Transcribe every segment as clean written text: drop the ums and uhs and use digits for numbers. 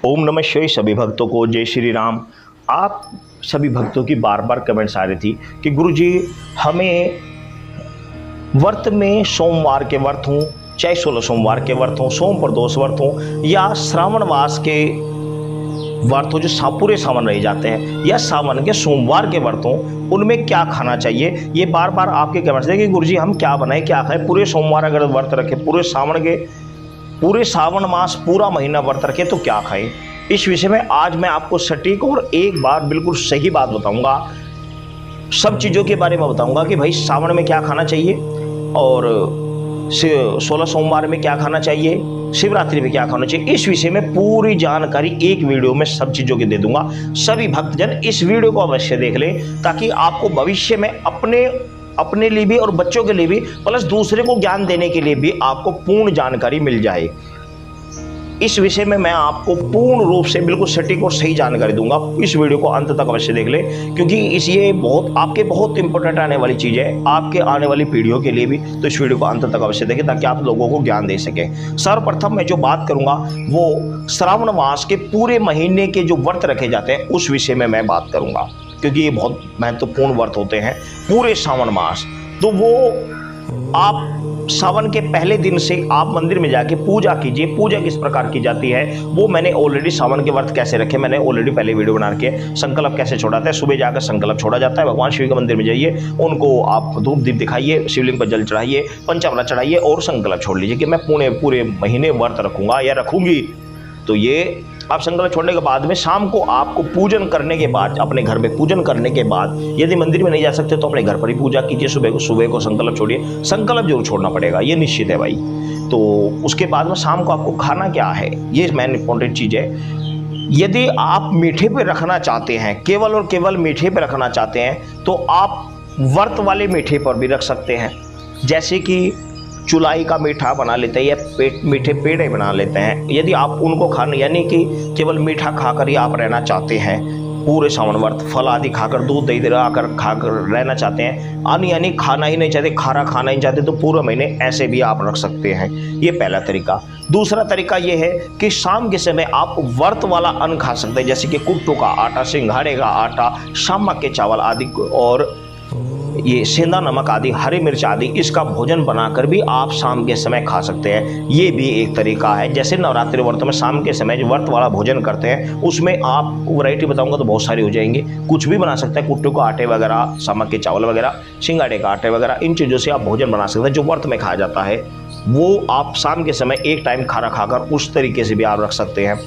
ओम नमः शिवाय। सभी भक्तों को जय श्री राम। आप सभी भक्तों की बार बार कमेंट्स आ रही थी कि गुरुजी हमें व्रत में सोमवार के व्रत हों, चाहे 16 सोमवार के व्रत हों, सोम प्रदोष व्रत हों, या श्रावण मास के व्रत हो जो पूरे सावन रह जाते हैं, या सावन के सोमवार के व्रत हों, उनमें क्या खाना चाहिए। ये बार बार आपके कमेंट्स थे कि गुरुजी हम क्या बनाएं, क्या खाएं। पूरे सोमवार अगर व्रत रखें, पूरे सावन मास पूरा महीना व्रत रखें तो क्या खाएं। इस विषय में आज मैं आपको सटीक और एक बार बिल्कुल सही बात बताऊंगा। सब चीज़ों के बारे में बताऊंगा कि भाई सावन में क्या खाना चाहिए, और 16 सोमवार में क्या खाना चाहिए, शिवरात्रि में क्या खाना चाहिए। इस विषय में पूरी जानकारी एक वीडियो में सब चीज़ों की दे दूंगा। सभी भक्तजन इस वीडियो को अवश्य देख लें, ताकि आपको भविष्य में अपने लिए भी और बच्चों के लिए भी, प्लस दूसरे को ज्ञान देने के लिए भी आपको पूर्ण जानकारी मिल जाए। इस विषय में मैं आपको पूर्ण रूप से बिल्कुल सटीक और सही जानकारी दूंगा। इस वीडियो को अंत तक अवश्य देख लें, क्योंकि ये बहुत इंपॉर्टेंट आने वाली चीज़ है आपके आने वाली पीढ़ियों के लिए भी। तो इस वीडियो को अंत तक अवश्य देखें, ताकि आप लोगों को ज्ञान दे सकें। सर्वप्रथम मैं जो बात करूंगा वो श्रावण मास के पूरे महीने के जो व्रत रखे जाते हैं उस विषय में मैं बात करूंगा, क्योंकि ये बहुत महत्वपूर्ण व्रत होते हैं पूरे सावन मास। तो वो आप सावन के पहले दिन से आप मंदिर में जाके पूजा कीजिए। पूजा किस प्रकार की जाती है वो मैंने ऑलरेडी, सावन के व्रत कैसे रखे मैंने ऑलरेडी पहले वीडियो बना के, संकल्प कैसे छोड़ाता है, सुबह जाकर संकल्प छोड़ा जाता है। भगवान शिव के मंदिर में जाइए, उनको आप धूप दीप दिखाइए, शिवलिंग पर जल चढ़ाइए, पंचामृत चढ़ाइए और संकल्प छोड़ लीजिए कि मैं पूरे महीने व्रत रखूंगा या रखूंगी। तो ये आप संकल्प छोड़ने के बाद में शाम को आपको पूजन करने के बाद, अपने घर में पूजन करने के बाद, यदि मंदिर में नहीं जा सकते तो अपने घर पर ही पूजा कीजिए। सुबह को संकल्प छोड़िए, संकल्प जरूर छोड़ना पड़ेगा, ये निश्चित है भाई। तो उसके बाद में शाम को आपको खाना क्या है, ये मेन इंपॉर्टेंट चीज़ है। यदि आप मीठे पे रखना चाहते हैं, केवल और केवल मीठे पे रखना चाहते हैं, तो आप व्रत वाले मीठे पर भी रख सकते हैं। जैसे कि चुलाई का मीठा बना लेते हैं या मीठे पेड़े बना लेते हैं। यदि आप उनको खाने, यानी कि केवल मीठा खाकर ही आप रहना चाहते हैं, पूरे सावन व्रत फल आदि खाकर, दूध दही आकर खाकर रहना चाहते हैं, यानी खाना ही नहीं चाहते, खाना खाना ही चाहते, तो पूरे महीने ऐसे भी आप रख सकते हैं। ये पहला तरीका। दूसरा तरीका ये है कि शाम के समय आप व्रत वाला अन्न खा सकते हैं, जैसे कि कुट्टू का आटा, सिंघाड़े का आटा, शामक के चावल आदि, और ये सेंधा नमक आदि, हरी मिर्च आदि, इसका भोजन बनाकर भी आप शाम के समय खा सकते हैं। ये भी एक तरीका है। जैसे नवरात्रि व्रत में शाम के समय जो व्रत वाला भोजन करते हैं, उसमें आप वैरायटी बताऊंगा तो बहुत सारी हो जाएंगी। कुछ भी बना सकते हैं, कुट्टू का आटे वगैरह, शामक के चावल वगैरह, सिंघाड़े का आटे वगैरह, इन चीज़ों से आप भोजन बना सकते हैं। जो व्रत में खाया जाता है वो आप शाम के समय एक टाइम खाना खाकर उस तरीके से भी आप रख सकते हैं।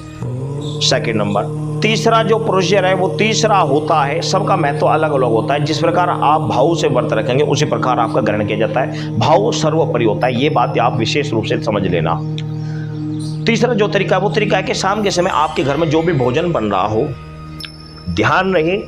Second number. तीसरा जो प्रोसीजर है वो तीसरा होता है, सबका महत्व अलग अलग होता है। जिस प्रकार आप भाव से व्रत रखेंगे उसी प्रकार आपका ग्रहण किया जाता है। भाव सर्वोपरि होता है, ये बात आप विशेष रूप से समझ लेना। तीसरा जो तरीका है वो तरीका है कि शाम के समय आपके घर में जो भी भोजन बन रहा हो, ध्यान रहे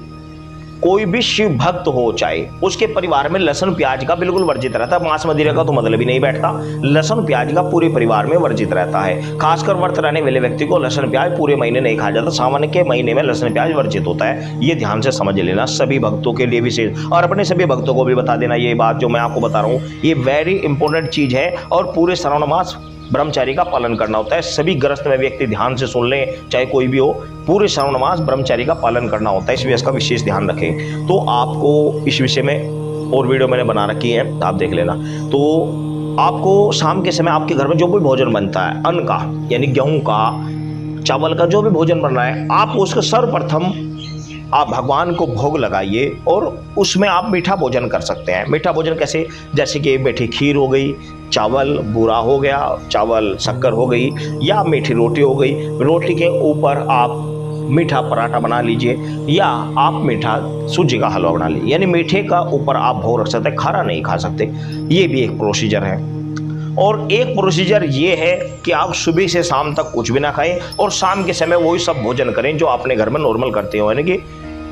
कोई भी शिव भक्त हो चाहे, उसके परिवार में लहसुन प्याज का बिल्कुल वर्जित रहता है। मांस मदिरा का तो मतलब ही नहीं बैठता, लहसुन प्याज का पूरे परिवार में वर्जित रहता है। खासकर व्रत रहने वाले व्यक्ति को लहसुन प्याज पूरे महीने नहीं खाया जाता, सावन के महीने में लहसुन प्याज वर्जित होता है। ये ध्यान से समझ लेना, सभी भक्तों के लिए विशेष, और अपने सभी भक्तों को भी बता देना। ये बात जो मैं आपको बता रहा हूँ ये वेरी इंपॉर्टेंट चीज है, और पूरे श्रावण मास ब्रह्मचारी का पालन करना होता है। सभी ग्रस्त में व्यक्ति ध्यान से सुन लें, चाहे कोई भी हो, पूरे श्रावण मास ब्रह्मचारी का पालन करना होता है। इसलिए इसका विशेष ध्यान रखें। तो आपको इस विषय में और वीडियो मैंने बना रखी है, आप देख लेना। तो आपको शाम के समय आपके घर में जो भी भोजन बनता है, अन्न का यानी गेहूं का, चावल का, जो भी भोजन बन रहा है, आप उसका सर्वप्रथम आप भगवान को भोग लगाइए, और उसमें आप मीठा भोजन कर सकते हैं। मीठा भोजन कैसे, जैसे कि मीठी खीर हो गई, चावल बूरा हो गया, चावल शक्कर हो गई, या मीठी रोटी हो गई। रोटी के ऊपर आप मीठा पराठा बना लीजिए, या आप मीठा सूजी का हलवा बना लीजिए। यानी मीठे का ऊपर आप भोग रख सकते हैं, खारा नहीं खा सकते। ये भी एक प्रोसीजर है। और एक प्रोसीजर ये है कि आप सुबह से शाम तक कुछ भी ना खाएं, और शाम के समय वही सब भोजन करें जो अपने घर में नॉर्मल करते हो, यानी कि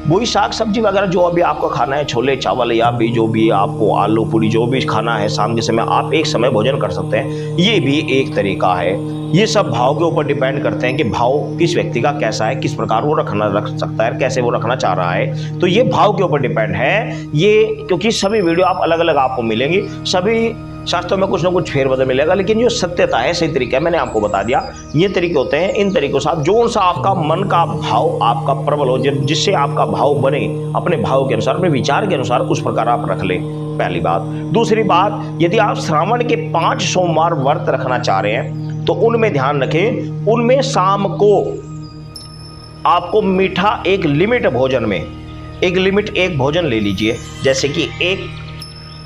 वही साग सब्जी वगैरह जो अभी आपको खाना है, छोले चावल या भी जो भी आपको आलू पूरी जो भी खाना है शाम के समय, आप एक समय भोजन कर सकते हैं। ये भी एक तरीका है। ये सब भाव के ऊपर डिपेंड करते हैं कि भाव किस व्यक्ति का कैसा है, किस प्रकार वो रख सकता है, कैसे वो रखना चाह रहा है। तो ये भाव के ऊपर डिपेंड है ये, क्योंकि सभी वीडियो आप अलग अलग आपको मिलेंगी, सभी शास्त्रों में कुछ ना कुछ फेरबदल मिलेगा, लेकिन जो सत्यता है, सही तरीका है, मैंने आपको बता दिया। ये तरीके होते हैं, इन तरीकों से आप जो सा आपका मन का भाव आपका प्रबल हो, जिससे आपका भाव बने, अपने भाव के अनुसार, अपने विचार के अनुसार, उस प्रकार आप रख ले, पहली बात। दूसरी बात, यदि आप श्रावण के 5 सोमवार व्रत रखना चाह रहे हैं तो उनमें ध्यान रखें, उनमें शाम को आपको मीठा एक लिमिट भोजन में, एक भोजन ले लीजिए। जैसे कि एक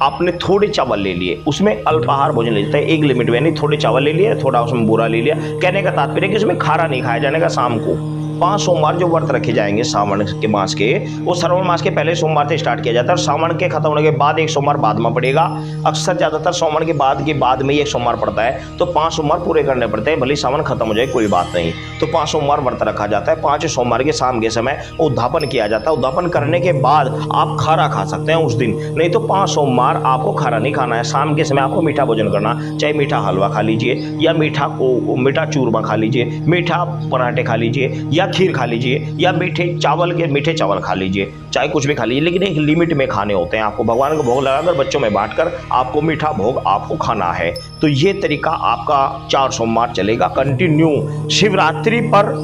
आपने थोड़े चावल ले लिए, उसमें अल्पाहार भोजन ले लेते हैं, एक लिमिट में, नहीं थोड़े चावल ले लिए, थोड़ा उसमें बूरा ले लिया। कहने का तात्पर्य कि उसमें खारा नहीं खाया जाने का। शाम को 5 सोमवार जो व्रत रखे जाएंगे श्रावण के मास के, वो श्रावण मास के पहले सोमवार से स्टार्ट किया जाता है और श्रावण के खत्म होने के बाद एक सोमवार बाद में पड़ेगा। अक्सर ज़्यादातर श्रावण के बाद में ही एक सोमवार पड़ता है, तो 5 सोमवार पूरे करने पड़ते हैं। भले श्रावण खत्म हो जाए कोई बात नहीं, तो 5 सोमवार व्रत रखा जाता है। 5 सोमवार के शाम के समय उद्यापन किया जाता है। उद्यापन करने के बाद आप खारा खा सकते हैं उस दिन, नहीं तो 5 सोमवार आपको खारा नहीं खाना है। शाम के समय आपको मीठा भोजन करना, चाहे मीठा हलवा खा लीजिए या मीठा चूरमा खा लीजिए, मीठा पराठे खा लीजिए या खीर खा लीजिए या मीठे चावल खा लीजिए, चाहे कुछ भी खा लीजिए, लेकिन एक लिमिट में खाने होते हैं। आपको भगवान को भोग लगाकर बच्चों में बांटकर आपको मीठा भोग आपको खाना है। तो ये तरीका आपका 4 सोमवार चलेगा कंटिन्यू। शिवरात्रि पर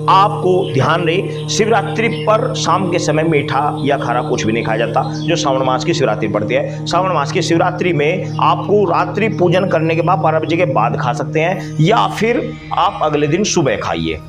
आपको ध्यान रहे, शिवरात्रि पर शाम के समय मीठा या खारा कुछ भी नहीं खाया जाता, जो श्रावण मास की शिवरात्रि पड़ती है। श्रावण मास की शिवरात्रि में आपको रात्रि पूजन करने के बाद 12 बजे के बाद खा सकते हैं, या फिर आप अगले दिन सुबह खाइए।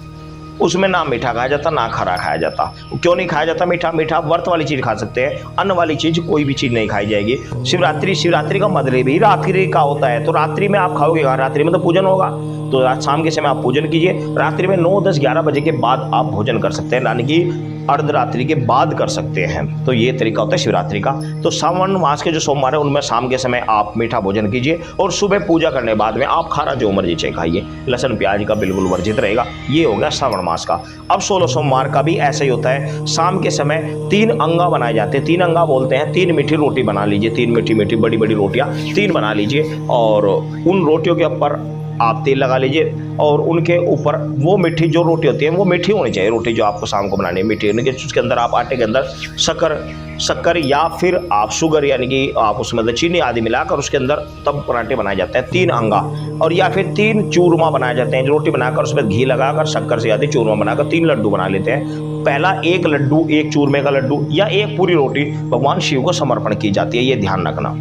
उसमें ना मीठा खाया जाता ना खारा खाया जाता। क्यों नहीं खाया जाता मीठा व्रत वाली चीज़ खा सकते हैं, अन्न वाली चीज़ कोई भी चीज़ नहीं खाई जाएगी। शिवरात्रि का मतलब भी रात्रि का होता है, तो रात्रि में आप खाओगे, रात्रि में तो पूजन होगा, तो शाम के समय आप पूजन कीजिए। रात्रि में 9, 10, 11 बजे के बाद आप भोजन कर सकते हैं, यानी कि अर्धरात्रि के बाद कर सकते हैं। तो ये तरीका होता है शिवरात्रि का। तो श्रावण मास के जो सोमवार है उनमें शाम के समय आप मीठा भोजन कीजिए और सुबह पूजा करने बाद में आप खारा जो मर्जी चाहे खाइए, लहसुन प्याज का बिल्कुल वर्जित रहेगा। ये हो गया श्रावण मास का। अब 16 सोमवार का भी ऐसा ही होता है। शाम के समय 3 अंगा बनाए जाते हैं। 3 अंगा बोलते हैं, 3 मीठी रोटी बना लीजिए, 3 मीठी बड़ी रोटियाँ 3 बना लीजिए, और उन रोटियों के ऊपर आप तेल लगा लीजिए और उनके ऊपर वो मीठी जो रोटी होती है वो मीठी होनी चाहिए। रोटी जो आपको शाम को बनानी है मीठी होनी चाहिए। उसके अंदर आप आटे के अंदर शक्कर या फिर आप शुगर यानी कि आप उसमें मतलब चीनी आदि मिलाकर उसके अंदर तब पराठे बनाए जाते हैं 3 अंगा, और या फिर 3 चूरमा बनाए जाते हैं। रोटी बनाकर उसमें घी लगाकर शक्कर से आदि चूरमा बनाकर 3 लड्डू बना लेते हैं। पहला 1 लड्डू, 1 चूरमे का लड्डू या 1 पूरी रोटी भगवान शिव को समर्पण की जाती है। ये ध्यान रखना,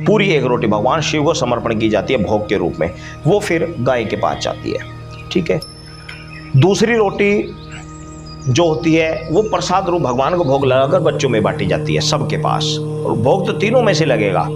पूरी 1 रोटी भगवान शिव को समर्पण की जाती है भोग के रूप में, वो फिर गाय के पास जाती है। ठीक है। दूसरी रोटी जो होती है वो प्रसाद रूप भगवान को भोग लगाकर बच्चों में बांटी जाती है सबके पास, और भोग तो तीनों में से लगेगा।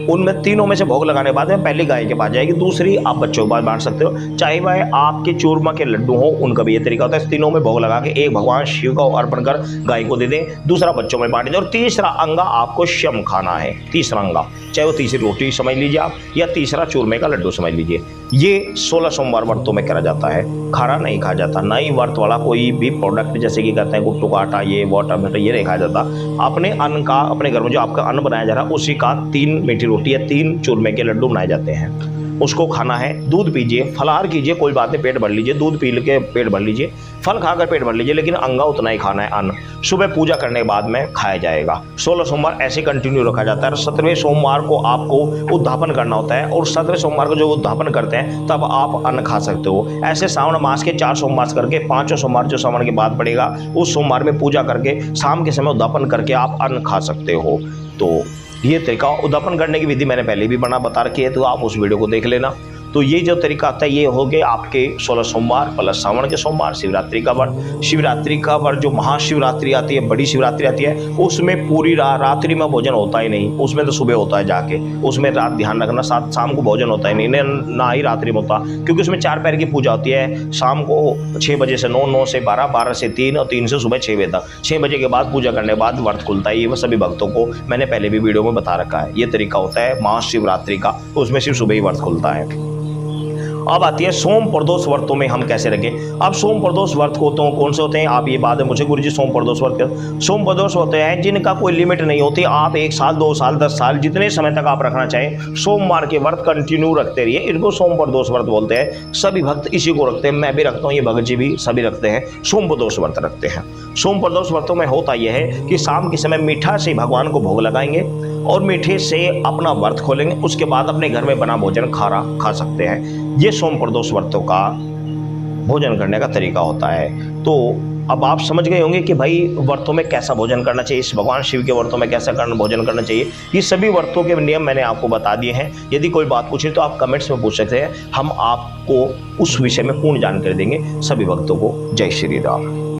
उनमें तीनों में से भोग लगाने के बाद में पहली गाय के पास जाएगी, दूसरी आप बच्चों के पास बांट सकते हो, चाहे वह आपके चूरमा के लड्डू हो, उनका भी ये तरीका होता है। तीनों में भोग लगा के एक भगवान शिव को अर्पण कर गाय को दे दें, दूसरा बच्चों में बांट दें, और तीसरा अंगा आपको स्वयं खाना है। तीसरा अंगा चाहे वो तीसरी रोटी समझ लीजिए आप, या तीसरा चूरमे का लड्डू समझ लीजिए। ये 16 सोमवार व्रतों में करा जाता है। खारा नहीं खाया जाता, ना ही व्रत वाला कोई भी प्रोडक्ट जैसे कि कहते हैं गुट्टू का आटा, ये वो टमाटर, ये नहीं खाया जाता। अपने अन्न का, अपने घर में जो आपका अन्न बनाया जा रहा है उसी का 3 मीठी रोटी या 3 चूरमे के लड्डू बनाए जाते हैं, उसको खाना है। दूध पीजिए, फलाहार कीजिए, कोई बात नहीं, पेट भर लीजिए, दूध पी के पेट भर लीजिए, फल खाकर पेट भर लीजिए, लेकिन अंगा उतना ही खाना है अन्न। सुबह पूजा करने के बाद में खाया जाएगा। 16 सोमवार ऐसे कंटिन्यू रखा जाता है। 17वें सोमवार को आपको उद्यापन करना होता है, और 17वें सोमवार को जो उद्यापन करते हैं तब आप अन्न खा सकते हो। ऐसे श्रावण मास के 4 सोमवार करके 5वें सोमवार जो श्रावण के बाद पड़ेगा उस सोमवार में पूजा करके शाम के समय उद्यापन करके आप अन्न खा सकते हो। तो ये तरीका, उद्यापन करने की विधि मैंने पहले भी बता रखी है, तो आप उस वीडियो को देख लेना। तो ये जो तरीका आता है ये हो गए आपके 16 सोमवार प्लस श्रावण के सोमवार, शिवरात्रि का व्रत। शिवरात्रि का व्रत जो महाशिवरात्रि आती है, बड़ी शिवरात्रि आती है, उसमें पूरी रात्रि में भोजन होता ही नहीं, उसमें तो सुबह होता है जाके, उसमें रात ध्यान रखना, शाम को भोजन होता ही नहीं, ना ही रात्रि में होता, क्योंकि उसमें 4 पैर की पूजा होती है। शाम को 6 बजे से 9, 9 से 12, 12 से 3 और 3 से सुबह 6 बजे तक। 6 बजे के बाद पूजा करने के बाद व्रत खुलता है। ये वो सभी भक्तों को मैंने पहले भी वीडियो में बता रखा है। ये तरीका होता है महाशिवरात्रि का, उसमें सिर्फ सुबह ही व्रत खुलता है। अब आती है सोम प्रदोष व्रतों में हम कैसे रखें। अब सोम प्रदोष व्रत को तो कौन से होते हैं, आप ये बात है मुझे गुरुजी सोम प्रदोष व्रत, सोम प्रदोष होते हैं जिनका कोई लिमिट नहीं होती। आप 1 साल 2 साल 10 साल जितने समय तक आप रखना चाहें सोमवार के व्रत कंटिन्यू रखते रहिए, इनको सोम प्रदोष व्रत बोलते हैं। सभी भक्त इसी को रखते हैं, मैं भी रखता हूँ, ये भगत जी भी सभी रखते हैं, सोम प्रदोष व्रत रखते हैं। सोम प्रदोष व्रतों में होता यह है कि शाम के समय मीठा से भगवान को भोग लगाएंगे और मीठे से अपना व्रत खोलेंगे, उसके बाद अपने घर में बना भोजन खा सकते हैं। ये सोम प्रदोष व्रतों का भोजन करने का तरीका होता है। तो अब आप समझ गए होंगे कि भाई व्रतों में कैसा भोजन करना चाहिए, इस भगवान शिव के व्रतों में कैसा भोजन करना चाहिए। ये सभी व्रतों के नियम मैंने आपको बता दिए हैं। यदि कोई बात पूछे तो आप कमेंट्स में पूछ सकते हैं, हम आपको उस विषय में पूर्ण जानकारी देंगे। सभी भक्तों को जय श्री राम।